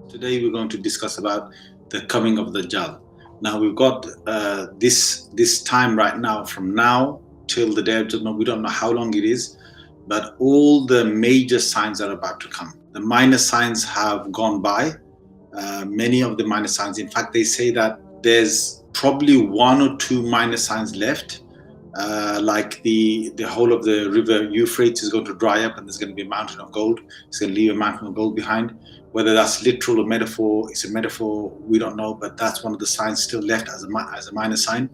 Today we're going to discuss about the coming of the Dajjal. Now we've got this time right now, from now till the day of judgment. We don't know how long it is, but all the major signs are about to come. The minor signs have gone by. Many of the minor signs, in fact, they say that there's probably one or two minor signs left. Like the whole of the river Euphrates is going to dry up and there's going to be a mountain of gold. It's going to leave a mountain of gold behind. Whether that's literal or metaphor, it's a metaphor, we don't know, but that's one of the signs still left as a minor sign.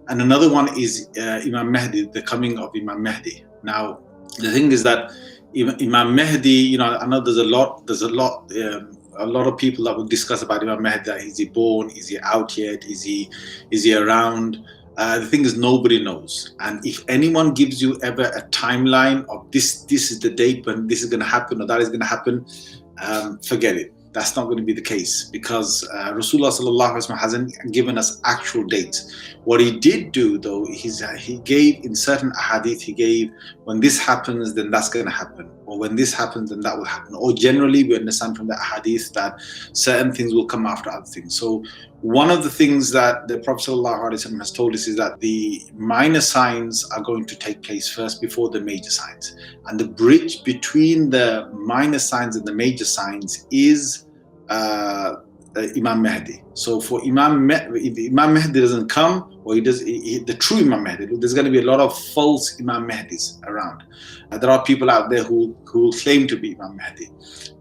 And another one is Imam Mahdi, the coming of Imam Mahdi. Now, the thing is that Imam Mahdi, I know there's a lot of people that will discuss about Imam Mahdi. Is he born? Is he out yet? Is he around? The thing is, nobody knows. And if anyone gives you ever a timeline of this is the date when this is going to happen or that is going to happen, forget it. That's not going to be the case, because Rasulullah sallallahu alaihi wasallam hasn't given us actual dates. What he did do, though, he gave in certain hadith, he gave, when this happens, then that's going to happen, or when this happens, then that will happen. Or generally, we understand from the hadith that certain things will come after other things. So one of the things that the Prophet sallallahu alaihi wasallam has told us is that the minor signs are going to take place first before the major signs, and the bridge between the minor signs and the major signs is Imam Mahdi. So for if Imam Mahdi doesn't come, or the true Imam Mahdi, there's going to be a lot of false Imam Mahdis around. There are people out there who claim to be Imam Mahdi,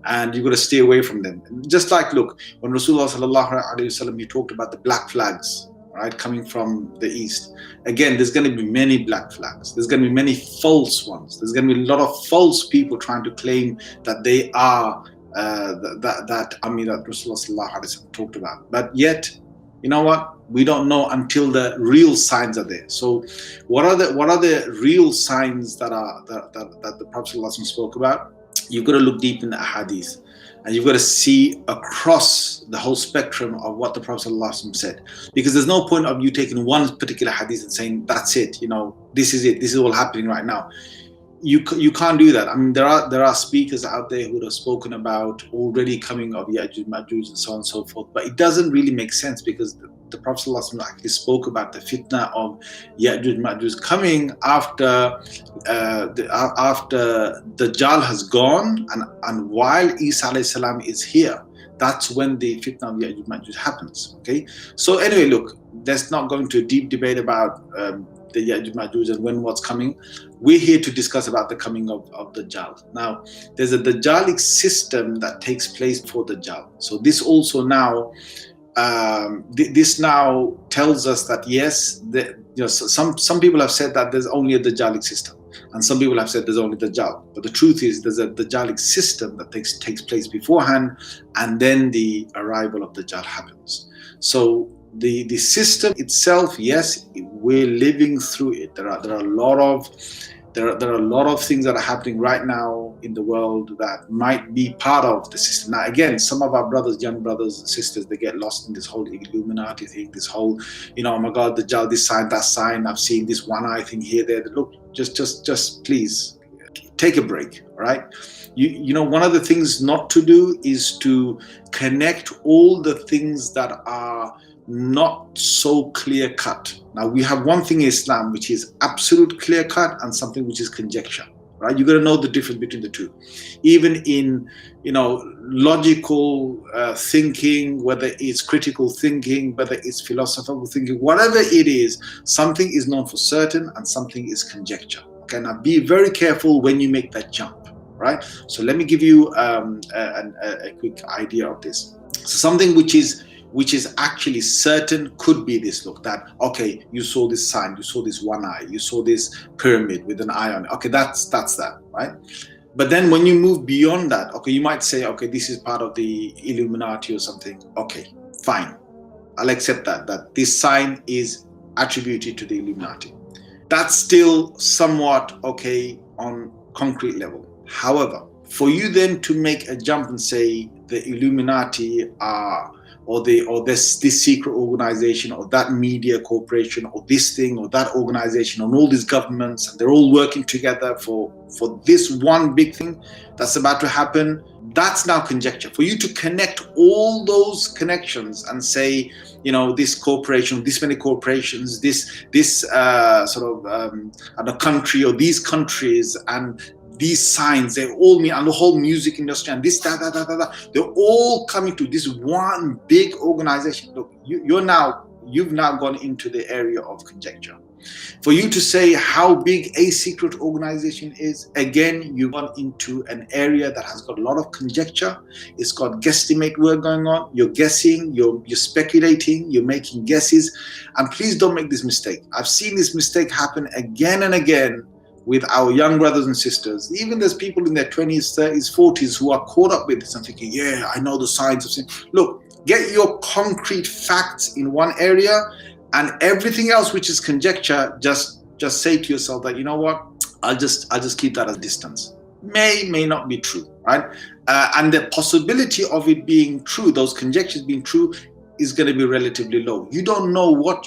and you've got to stay away from them. Just like, look, when Rasulullah sallallahu alaihi wasallam, he talked about the black flags, right, coming from the east. Again, there's going to be many black flags. There's going to be many false ones. There's going to be a lot of false people trying to claim that they are that Rasulullah sallallahu alaihi wasallam talked about. But yet, you know what? We don't know until the real signs are there. So, what are the real signs that the Prophet sallallahu alaihi wasallam spoke about? You've got to look deep in the hadith, and you've got to see across the whole spectrum of what the Prophet sallallahu alaihi wasallam said. Because there's no point of you taking one particular hadith and saying that's it. This is it. This is all happening right now. You can't do that. I mean, there are speakers out there who have spoken about already coming of Ya'juj, Ma'juj, and so on and so forth. But it doesn't really make sense, because the Prophet ﷺ actually spoke about the fitnah of Ya'juj, Ma'juj coming after Dajjal has gone, and while Isa alayhi salam is here. That's when the fitnah of Ya'juj, Ma'juj happens. Okay. So anyway, look, let's not go into a deep debate about the Ya'juj, Ma'juj and when what's coming. We're here to discuss about the coming of Dajjal. Now, there's a Dajjalic system that takes place for Dajjal. So this also now, this now tells us that yes, some people have said that there's only a Dajjalic system, and some people have said there's only Dajjal. But the truth is, there's a Dajjalic system that takes place beforehand, and then the arrival of Dajjal happens. So the system itself, yes, we're living through it. There are a lot of things that are happening right now in the world that might be part of the system. Now, again, some of our young brothers and sisters, they get lost in this whole Illuminati thing, this whole, oh my God, Dajjal, this sign, that sign. I've seen this one eye thing here, there. Look, just please take a break, all right? One of the things not to do is to connect all the things that are not so clear cut. Now, we have one thing in Islam which is absolute clear cut, and something which is conjecture, right? You got to know the difference between the two. Even in logical thinking, whether it's critical thinking, whether it's philosophical thinking, whatever it is, something is known for certain and something is conjecture. Okay, now be very careful when you make that jump, right? So let me give you a quick idea of this. So something which is actually certain could be this. Look, that, okay, you saw this sign, you saw this one eye, you saw this pyramid with an eye on it. Okay, that's that, right? But then when you move beyond that, okay, you might say, okay, this is part of the Illuminati or something. Okay, fine. I'll accept that this sign is attributed to the Illuminati. That's still somewhat okay on concrete level. However, for you then to make a jump and say the Illuminati are, or this secret organization, or that media corporation, or this thing, or that organization, and all these governments, and they're all working together for this one big thing that's about to happen, That's now conjecture. For you to connect all those connections and say, this corporation, this many corporations, this and a country or these countries and these signs, they all mean, and the whole music industry and this, they're all coming to this one big organization. Look, you've now gone into the area of conjecture. For you to say how big a secret organization is, again, you've gone into an area that has got a lot of conjecture. It's got guesstimate work going on. You're guessing, you're speculating, you're making guesses. And please don't make this mistake. I've seen this mistake happen again and again with our young brothers and sisters. Even there's people in their 20s, 30s, 40s who are caught up with this and thinking, yeah, I know the signs of sin. Look, get your concrete facts in one area, and everything else which is conjecture, just say to yourself that, you know what, I'll just keep that at a distance. May not be true, right? And the possibility of it being true, those conjectures being true, is going to be relatively low. You don't know what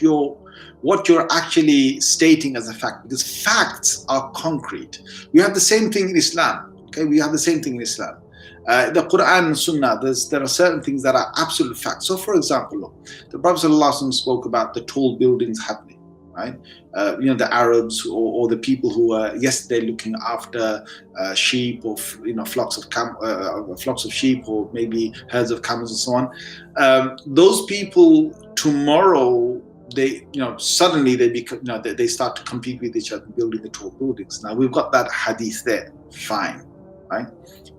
you're actually stating as a fact, because facts are concrete. We have the same thing in Islam. Okay, we have the same thing in Islam. The Quran and Sunnah, there are certain things that are absolute facts. So, for example, look, the Prophet _Allah spoke about the tall buildings happening, right? The Arabs or the people who were yesterday looking after sheep or flocks of sheep or maybe herds of camels and so on. Those people tomorrow, they suddenly they start to compete with each other building the tall buildings. Now we've got that hadith there, fine, right?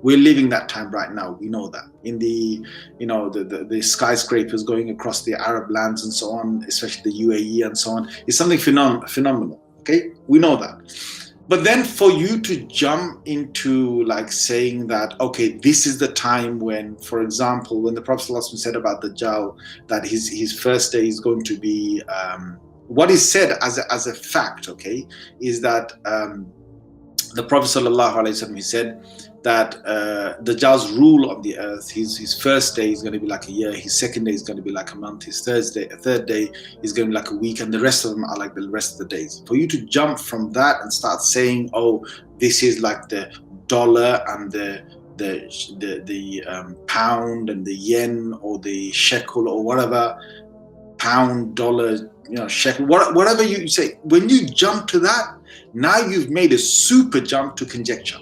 We're living that time right now. We know that in the skyscrapers going across the Arab lands and so on, especially the UAE and so on, is something phenomenal. Okay, we know that. But then for you to jump into like saying that, okay, this is the time when, for example, when the Prophet ﷺ said about Dajjal that his first day is going to be, what is said as a fact, okay, is that the Prophet ﷺ, he said that Dajjal's rule on the earth, his first day is going to be like a year, his second day is going to be like a month, his third day is going to be like a week, and the rest of them are like the rest of the days. For you to jump from that and start saying, oh, this is like the dollar and the pound and the yen or the shekel or whatever, pound, dollar, shekel, whatever you say, when you jump to that, now you've made a super jump to conjecture.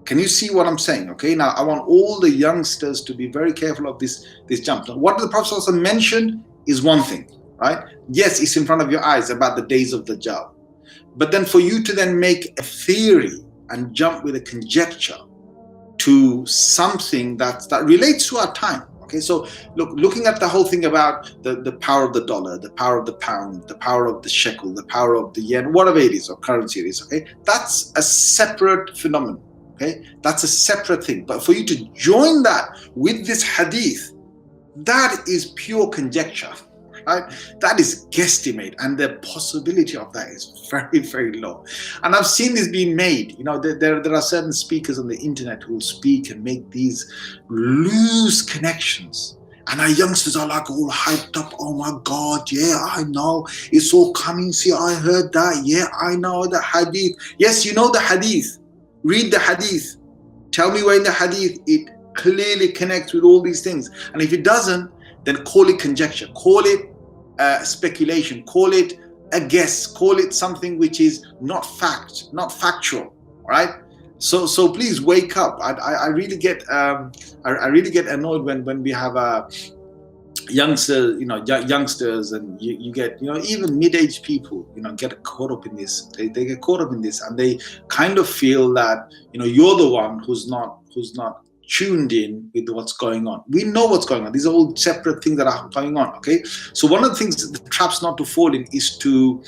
Can you see what I'm saying? Okay, now I want all the youngsters to be very careful of this jump. Now, what the Prophet ﷺ mentioned is one thing, right? Yes, it's in front of your eyes about the days of Dajjal. But then for you to then make a theory and jump with a conjecture to something that relates to our time. Okay, so looking at the whole thing about the power of the dollar, the power of the pound, the power of the shekel, the power of the yen, whatever it is, or currency it is, okay, that's a separate phenomenon. Okay, that's a separate thing. But for you to join that with this hadith, that is pure conjecture, right? That is guesstimate, and the possibility of that is very, very low. And I've seen this being made. There are certain speakers on the internet who will speak and make these loose connections. And our youngsters are like all hyped up. Oh my God, yeah, I know. It's all coming. See, I heard that. Yeah, I know the hadith. Yes, you know the hadith. Read the hadith. Tell me where in the hadith it clearly connects with all these things. And if it doesn't, then call it conjecture. Call it speculation. Call it a guess. Call it something which is not fact, not factual. Right? So please wake up. I really get annoyed when we have youngsters, youngsters, and you get, even mid-aged people, get caught up in this. They get caught up in this, and they kind of feel that, you're the one who's not tuned in with what's going on. We know what's going on. These are all separate things that are going on. Okay, so one of the things, the traps not to fall in, is to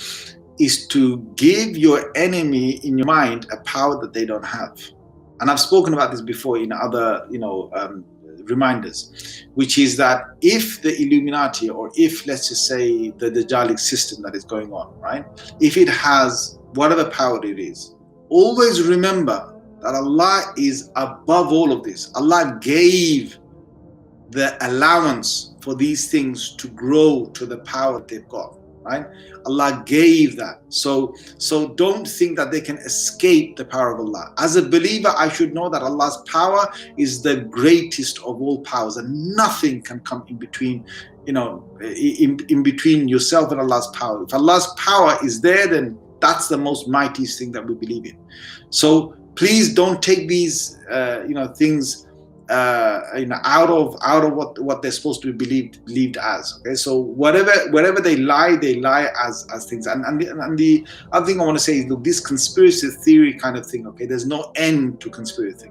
give your enemy in your mind a power that they don't have. And I've spoken about this before in other, reminders, which is that if the Illuminati, or if, let's just say, the Dajjalic system that is going on, right, if it has whatever power it is, always remember that Allah is above all of this. Allah gave the allowance for these things to grow to the power they've got, right? Allah gave that. So don't think that they can escape the power of Allah. As a believer, I should know that Allah's power is the greatest of all powers, and nothing can come in between, in between yourself and Allah's power. If Allah's power is there, then that's the most mightiest thing that we believe in. So please don't take these things out of what they're supposed to be believed as. Okay, so wherever they lie as things. And the other thing I want to say is, look, this conspiracy theory kind of thing. Okay, there's no end to conspiracy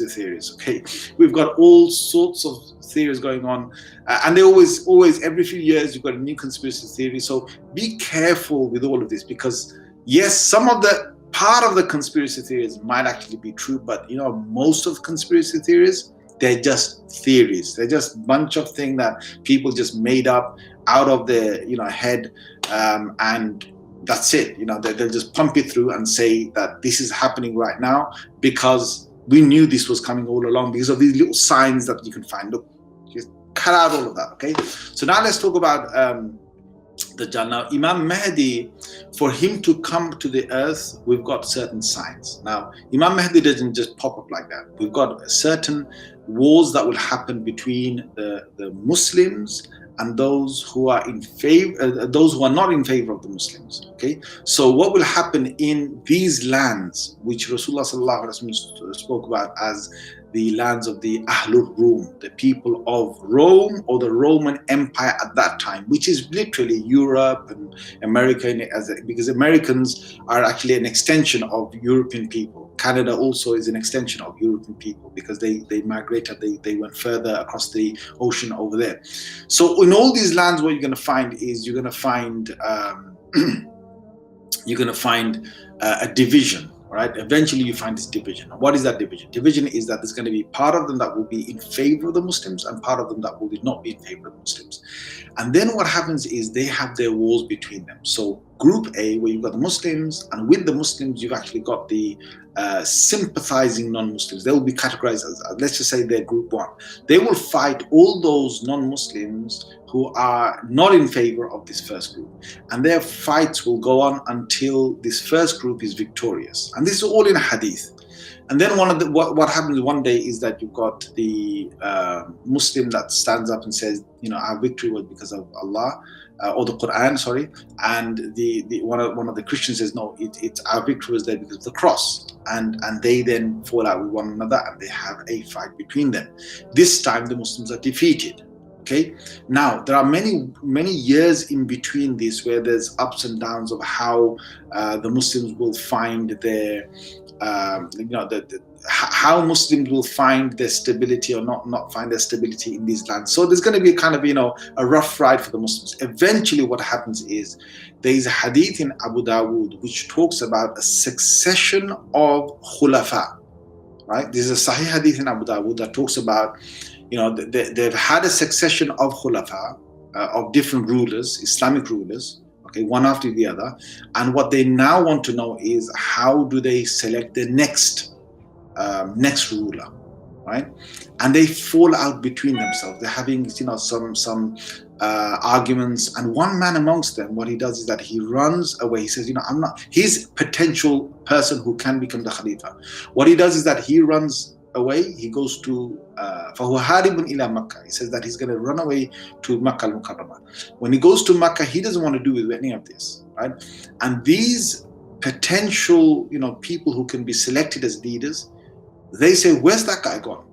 theories. Okay, we've got all sorts of theories going on, and they always every few years you've got a new conspiracy theory. So be careful with all of this, because yes, some of the part of the conspiracy theories might actually be true, but most of conspiracy theories, they're just theories. They're just a bunch of things that people just made up out of their head, and that's it. They'll just pump it through and say that this is happening right now because we knew this was coming all along, because of these little signs that you can find. Look, just cut out all of that. Okay, so now let's talk about Dajjal. Now, Imam Mahdi, for him to come to the earth, we've got certain signs. Now, Imam Mahdi doesn't just pop up like that. We've got certain wars that will happen between the Muslims and those who are in favor, those who are not in favor of the Muslims. Okay, so what will happen in these lands, which Rasulullah sallallahu alaihi wasallam spoke about as the lands of the Ahlul Rum, the people of Rome, or the Roman Empire at that time, which is literally Europe and America, because Americans are actually an extension of European people. Canada also is an extension of European people, because they migrated, they went further across the ocean over there. So in all these lands, what you're going to find is you're going to find a division. Right? Eventually you find this division. What is that division? Division is that there's going to be part of them that will be in favor of the Muslims and part of them that will not be in favor of the Muslims. And then what happens is they have their wars between them. So Group A, where you've got the Muslims, and with the Muslims you've actually got the sympathizing non-Muslims. They will be categorized as, let's just say they're Group 1. They will fight all those non-Muslims who are not in favor of this first group, and their fights will go on until this first group is victorious. And this is all in hadith. And then what happens one day is that you've got the Muslim that stands up and says, our victory was because of Allah, or the Quran, sorry, and one of the Christians says, no, it's our victory was there because of the cross, and they then fall out with one another and they have a fight between them. This time the Muslims are defeated. Okay. Now there are many years in between this where there's ups and downs of how the Muslims will find their how Muslims will find their stability or not find their stability in these lands. So there's going to be kind of a rough ride for the Muslims. Eventually what happens is there is a hadith in Abu Dawood which talks about a succession of khulafa, right? This is a sahih hadith in Abu Dawood that talks about they've had a succession of khulafa, of different rulers, Islamic rulers, okay, one after the other. And what they now want to know is how do they select the next ruler, right? And they fall out between themselves. They're having some arguments, and one man amongst them, what he does is that he runs away. He says, I'm not, he's potential person who can become the Khalifa. What he does is that he runs away. He goes to فَهُوَ هَارِبٌ إِلَى Makkah. He says that he's going to run away to Makkah al-Mukarramah. When he goes to Makkah, he doesn't want to do with any of this, right? And these potential, people who can be selected as leaders, they say, where's that guy gone?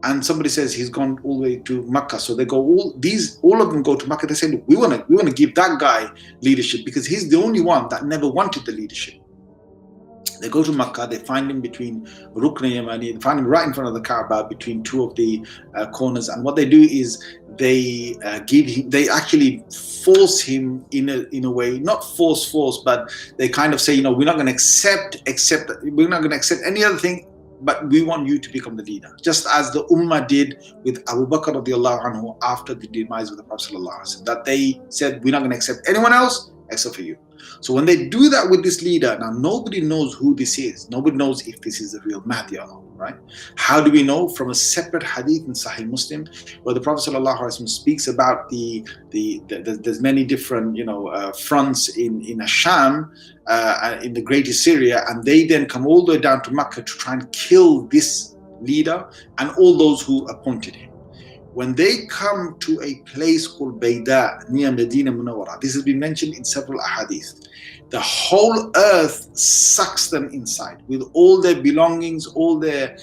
And somebody says he's gone all the way to Makkah. So they go, all of them go to Makkah. They say, look, we want to give that guy leadership because he's the only one that never wanted the leadership. They go to Makkah, they find him between Rukn Yamani, they find him right in front of the Kaaba between two of the corners. And what they do is they actually force him in a way, not force, but they kind of say, we're not going to accept any other thing, but we want you to become the leader. Just as the Ummah did with Abu Bakr radiallahu anhu after the demise of the Prophet sallallahu alaihi wasallam, that they said, we're not going to accept anyone else except for you. So when they do that with this leader, now nobody knows who this is. Nobody knows if this is the real Mahdi or not, right? How do we know? From a separate hadith in Sahih Muslim, where the Prophet ﷺ speaks about there's many different fronts in Asham, in the greater Syria, and they then come all the way down to Mecca to try and kill this leader and all those who appointed him. When they come to a place called Bayda near Medina Munawwara, this has been mentioned in several ahadith, the whole earth sucks them inside with all their belongings, all their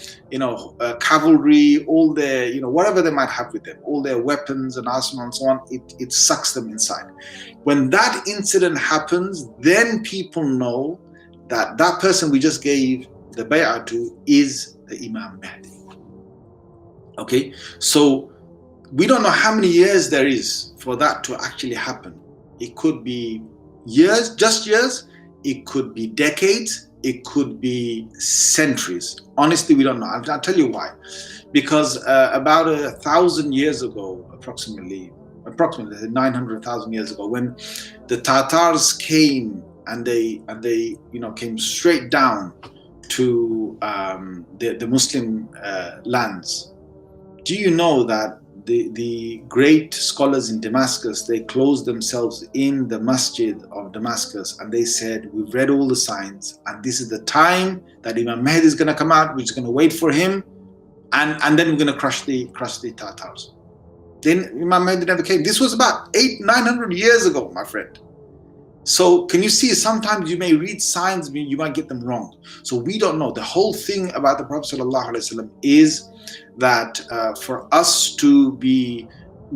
cavalry, all their whatever they might have with them, all their weapons and arsenal and so on. It sucks them inside. When that incident happens, then people know that that person we just gave the bay'ah to is the Imam Mahdi. Okay, so we don't know how many years there is for that to actually happen. It could be years, just years. It could be decades. It could be centuries. Honestly, we don't know. I'll tell you why. Because about 1,000 years ago, approximately 900,000 years ago, when the Tatars came and they came straight down to the Muslim lands. Do you know that the great scholars in Damascus, they closed themselves in the masjid of Damascus and they said, we've read all the signs and this is the time that Imam Mahdi is going to come out. We're just going to wait for him and then we're going to crush the Tatars. Then Imam Mahdi never came. This was about 800-900 years ago, my friend. So can you see, sometimes you may read signs, you might get them wrong. So we don't know. The whole thing about the Prophet ﷺ is that for us to be,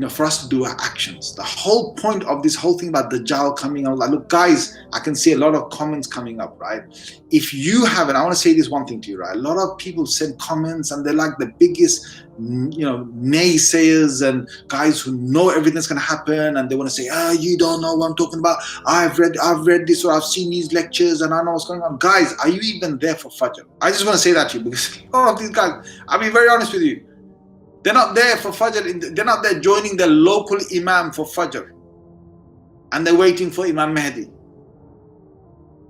for us to do our actions. The whole point of this whole thing about Dajjal coming out, look guys, I can see a lot of comments coming up, right? If you haven't, I want to say this one thing to you, right? A lot of people send comments and they're like the biggest, naysayers and guys who know everything's going to happen, and they want to say, you don't know what I'm talking about. I've read this, or I've seen these lectures and I know what's going on. Guys, are you even there for Fajr? I just want to say that to you, because a lot of these guys, I'll be very honest with you, they're not there for Fajr. They're not there joining their local Imam for Fajr. And they're waiting for Imam Mahdi.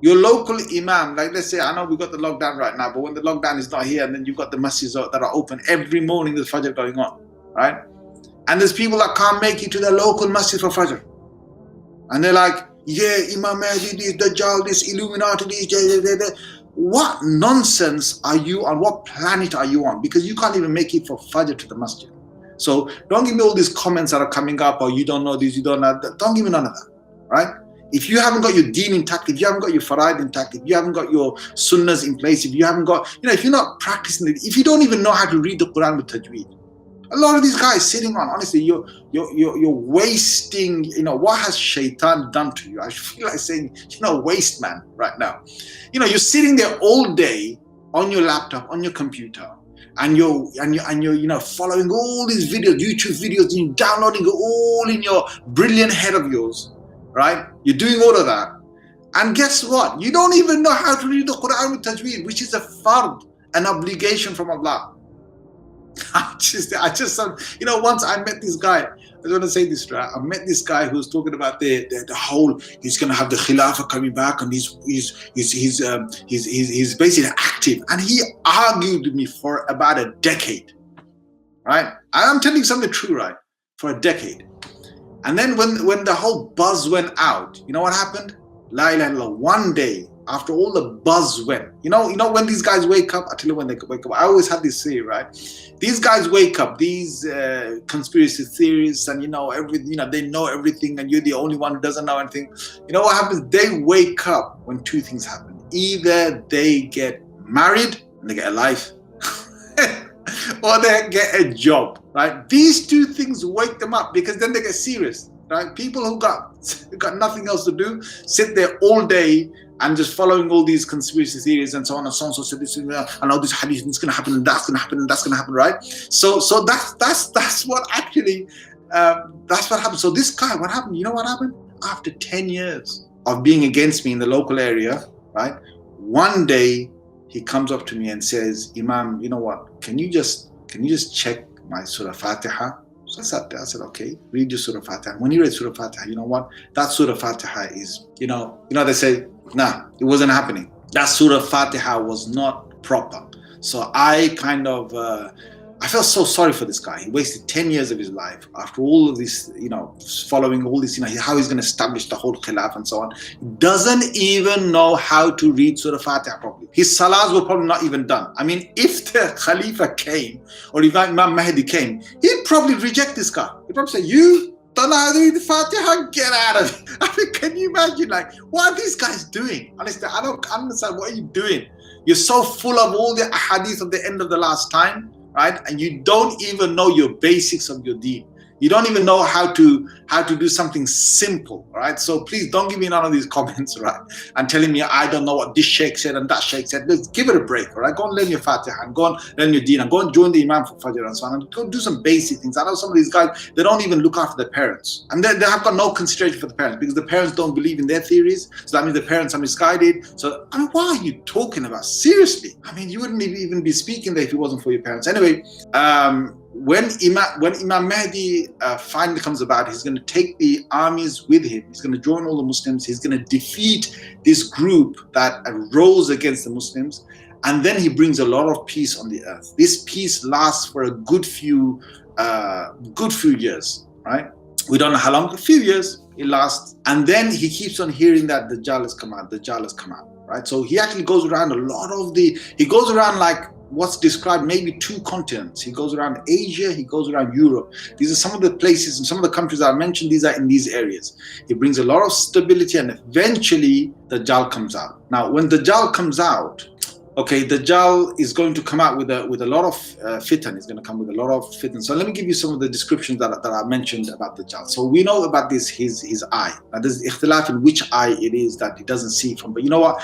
Your local Imam, like let's say, I know we've got the lockdown right now, but when the lockdown is not here, and then you've got the masjids that are open every morning, there's Fajr going on, right? And there's people that can't make it to their local masjid for Fajr. And they're like, yeah, Imam Mahdi, this Dajjal, this Illuminati, this, what nonsense are you on? What planet are you on? Because you can't even make it for Fajr to the masjid. So don't give me all these comments that are coming up, or you don't know this, you don't know that. Don't give me none of that, right? If you haven't got your deen intact, if you haven't got your faraid intact, if you haven't got your sunnahs in place, if you haven't got, if you're not practicing it, if you don't even know how to read the Quran with tajweed, a lot of these guys sitting on, honestly, you're wasting, what has shaitan done to you? I feel like saying, waste man right now. You're sitting there all day on your laptop, on your computer, and you're following all these videos, YouTube videos, and you're downloading it all in your brilliant head of yours, right? You're doing all of that. And guess what? You don't even know how to read the Quran with tajweed, which is a fard, an obligation from Allah. Once I met this guy, I just want to say this, right? I met this guy who was talking about the whole, he's going to have the Khilafah coming back, and he's basically active, and he argued with me for about a decade, right? I'm telling you something true, right? For a decade. And then when the whole buzz went out, you know what happened? La ilaha illallah. One day, after all the buzz went, when these guys wake up, I tell you when they wake up, I always have this theory, right? These guys wake up, these conspiracy theorists, and everything, they know everything, and you're the only one who doesn't know anything. You know what happens? They wake up when two things happen. Either they get married and they get a life, or they get a job, right? These two things wake them up, because then they get serious, right? People who got nothing else to do sit there all day and just following all these conspiracy theories and so on and so on. So this, I know this hadith, this is going to happen, and that's going to happen, and that's going to happen, right? So that's what actually, that's what happened. So this guy, what happened? You know what happened? After 10 years of being against me in the local area, right? One day he comes up to me and says, Imam, you know what? Can you just check my Surah Fatiha? So I sat there, I said, okay, read your Surah Fatiha. When you read Surah Fatiha, you know what? That Surah Fatiha is, they say, nah, it wasn't happening. That Surah Fatiha was not proper. So I kind of, I felt so sorry for this guy. He wasted 10 years of his life after all of this, following all this, how he's going to establish the whole khilaf and so on. He doesn't even know how to read Surah Fatiha properly. His salahs were probably not even done. I mean, if the Khalifa came or if Imam Mahdi came, he'd probably reject this guy. He'd probably say, you don't know how to read the Fatiha, get out of it. I mean, can you imagine, what are these guys doing? Honestly, I don't understand. What are you doing? You're so full of all the hadith of the end of the last time, right? And you don't even know your basics of your deen. You don't even know how to do something simple, right? So please don't give me none of these comments, right? And telling me I don't know what this sheikh said and that sheikh said. Let's give it a break, all right? Go and learn your Fatiha and go and learn your deen and go and join the Imam for Fajr and so on and go do some basic things. I know some of these guys, they don't even look after their parents. And they have got no consideration for the parents because the parents don't believe in their theories. So that means the parents are misguided. So, I mean, what are you talking about? Seriously. I mean, you wouldn't even be speaking there if it wasn't for your parents. Anyway, when Imam Mahdi finally comes about, he's going to take the armies with him. He's going to join all the Muslims. He's going to defeat this group that arose against the Muslims. And then he brings a lot of peace on the earth. This peace lasts for a good few years, right? We don't know how long, a few years it lasts. And then he keeps on hearing that Dajjal has come out, Dajjal has come out, right? So he actually goes around he goes around like what's described maybe 2 continents. He goes around Asia, he goes around Europe. These are some of the places and some of the countries that I mentioned, these are in these areas. He brings a lot of stability and eventually Dajjal comes out. Now, when Dajjal comes out, okay, Dajjal is going to come out with a lot of fitnah. He's going to come with a lot of fitnah. So let me give you some of the descriptions that I mentioned about Dajjal. So we know about his eye. Now there's ikhtilaf in which eye it is that he doesn't see from. But you know what?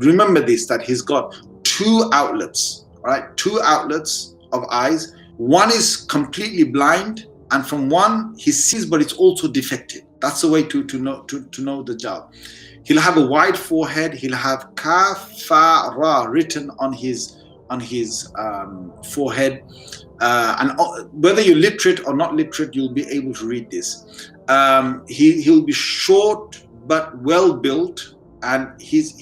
Remember this, that he's got 2 outlets. Right, 2 outlets of eyes. One is completely blind, and from one he sees, but it's also defective. That's the way to know Dajjal. He'll have a wide forehead. He'll have Kaf, Fa, Ra written on his forehead, and whether you're literate or not literate, you'll be able to read this. He'll be short but well built, and he's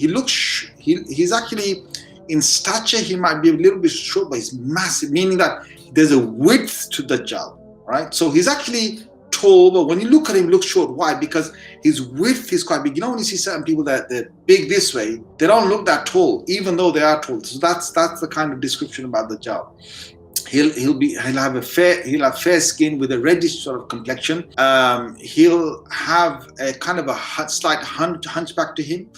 actually, in stature, he might be a little bit short, but he's massive, meaning that there's a width to Dajjal, right? So he's actually tall, but when you look at him, he looks short. Why? Because his width is quite big. You know, when you see certain people that they're big this way, they don't look that tall, even though they are tall. So that's the kind of description about Dajjal. He'll have fair skin with a reddish sort of complexion. He'll have a kind of a slight hunchback to him.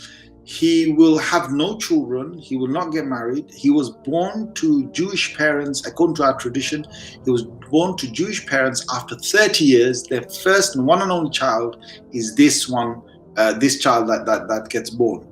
He will have no children. He will not get married. He was born to Jewish parents, according to our tradition. He was born to Jewish parents after 30 years. Their first and one and only child is this child that gets born.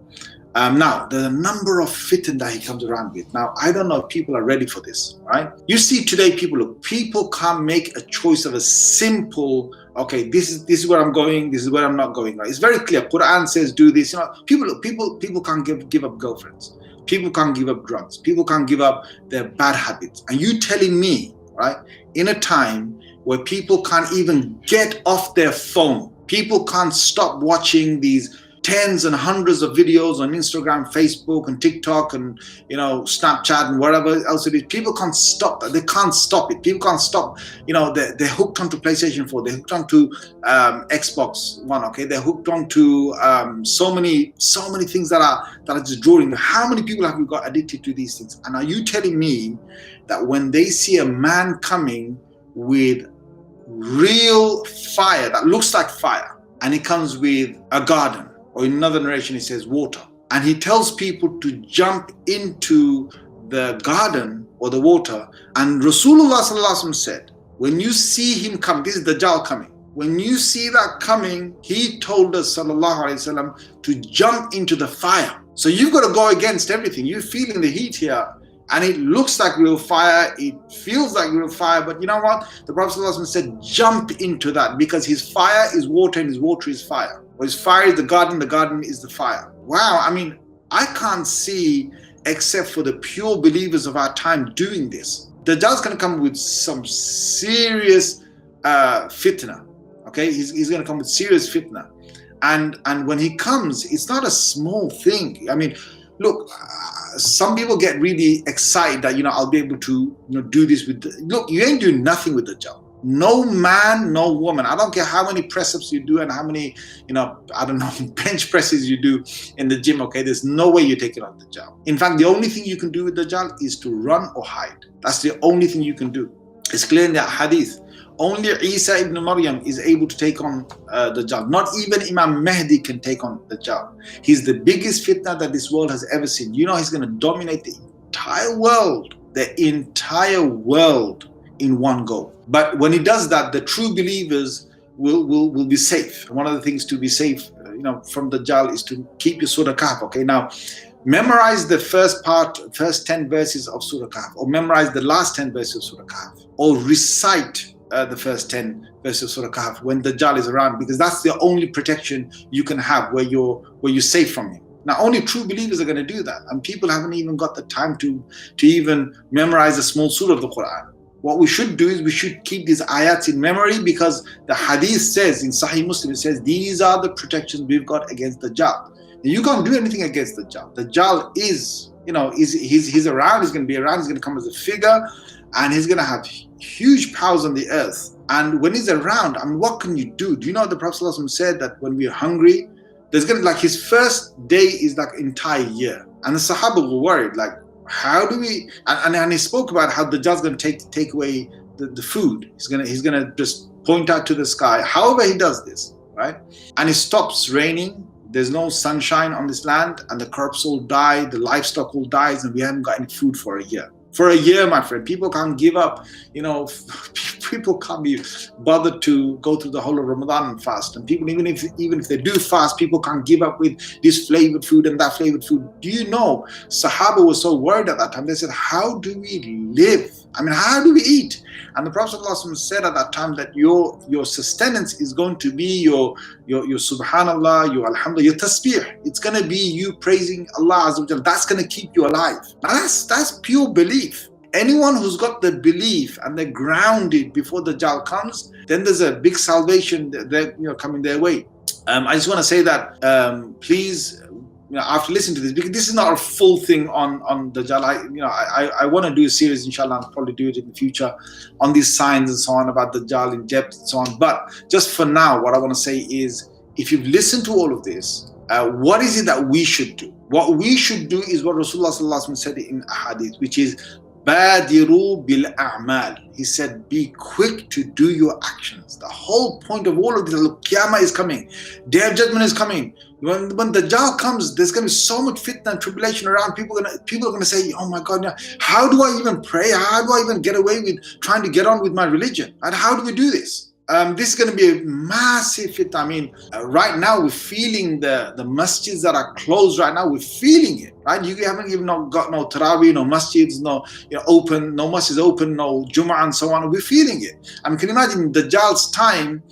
Now, there's a number of fitnah that he comes around with. Now, I don't know if people are ready for this, right? You see today, people can't make a choice of a simple, okay, this is where I'm going, this is where I'm not going, right? It's very clear. Quran says do this. You know, people can't give up girlfriends. People can't give up drugs. People can't give up their bad habits. And you telling me, right, in a time where people can't even get off their phone, people can't stop watching these tens and hundreds of videos on Instagram, Facebook, and TikTok, and Snapchat, and whatever else it is. People can't stop that. They can't stop it. People can't stop. They're hooked onto PlayStation 4. They're hooked onto Xbox One. Okay, they're hooked onto so many things that are just drawing. How many people have we got addicted to these things? And are you telling me that when they see a man coming with real fire that looks like fire, and he comes with a garden, or in another narration he says water, and he tells people to jump into the garden or the water, and Rasulullah ﷺ said, when you see him come, this is Dajjal coming, when you see that coming, he told us ﷺ to jump into the fire. So you've got to go against everything. You're feeling the heat here, and it looks like real fire, it feels like real fire, but you know what? The Prophet ﷺ said, jump into that, because his fire is water and his water is fire. Or his fire is the garden is the fire. Wow, I mean, I can't see, except for the pure believers of our time, doing this. Dajjal's going to come with some serious fitnah. Okay, he's going to come with serious fitnah. And when he comes, it's not a small thing. I mean, look, some people get really excited that, I'll be able to, do this with look, you ain't doing nothing with Dajjal. No man, no woman. I don't care how many press-ups you do and how many, I don't know, bench presses you do in the gym, okay? There's no way you're taking on Dajjal. In fact, the only thing you can do with Dajjal is to run or hide. That's the only thing you can do. It's clear in the hadith. Only Isa ibn Maryam is able to take on Dajjal. Not even Imam Mahdi can take on Dajjal. He's the biggest fitna that this world has ever seen. He's going to dominate the entire world in one go. But when he does that, the true believers will be safe. And one of the things to be safe, from Dajjal is to keep your Surah Kahf. Okay, now memorize the first 10 verses of Surah Kahf, or memorize the last 10 verses of Surah Kahf, or recite the first 10 verses of Surah Kahf when Dajjal is around, because that's the only protection you can have where you're safe from him. Now, only true believers are going to do that, and people haven't even got the time to even memorize a small surah of the Quran. What we should do is we should keep these ayats in memory, because the hadith says in Sahih Muslim, it says these are the protections we've got against Dajjal. You can't do anything against Dajjal. Dajjal is, he's around, he's going to be around, he's going to come as a figure, and he's going to have huge powers on the earth. And when he's around, what can you do? Do you know what the Prophet ﷺ said, that when we're hungry, there's going to, his first day is like an entire year. And the Sahaba were worried, how do we, and he spoke about how Dajjal's going to take away the food. He's going to just point out to the sky. However he does this, right? And it stops raining. There's no sunshine on this land, and the crops all die, the livestock all dies, and we haven't got any food for a year. For a year, my friend, people can't give up. People can't be bothered to go through the whole of Ramadan and fast. And people, even if they do fast, people can't give up with this flavored food and that flavored food. Do you know, Sahaba was so worried at that time. They said, how do we live? How do we eat? And the Prophet ﷺ said at that time that your sustenance is going to be your subhanallah, your alhamdulillah, your tasbih. It's going to be you praising Allah Azza wa Jalla. That's going to keep you alive. Now that's pure belief. Anyone who's got the belief and they're grounded before the Dajjal comes, then there's a big salvation coming their way. I just want to say that please, after listening to this, because this is not a full thing on Dajjal. I want to do a series, inshallah, I'll probably do it in the future, on these signs and so on, about Dajjal in depth and so on. But just for now, what I want to say is, if you've listened to all of this, what is it that we should do? What we should do is what Rasulullah sallallahu alaihi wasallam said in a hadith, which is Badiru bil a'mal. He said, be quick to do your actions. The whole point of all of this, look, Qiyamah is coming, Day of Judgment is coming. When Dajjal comes, there's going to be so much fitna and tribulation around. People are going to say, oh my God, how do I even pray? How do I even get away with trying to get on with my religion? And how do we do this? This is going to be a massive fitna. Right now we're feeling the masjids that are closed right now. We're feeling it, right? You haven't even got no Taraweeh, no masjids, no open, no masjids open, no Jum'ah and so on. We're feeling it. Can you imagine Dajjal's time,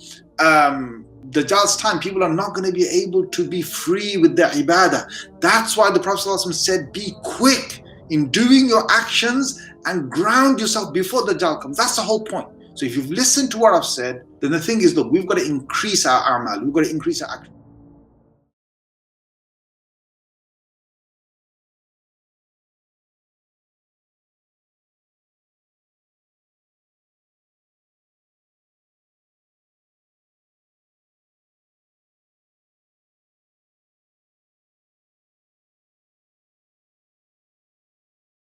people are not going to be able to be free with their ibadah. That's why the Prophet ﷺ said, be quick in doing your actions and ground yourself before Dajjal comes. That's the whole point. So if you've listened to what I've said, then the thing is, look, we've got to increase our amal, we've got to increase our action.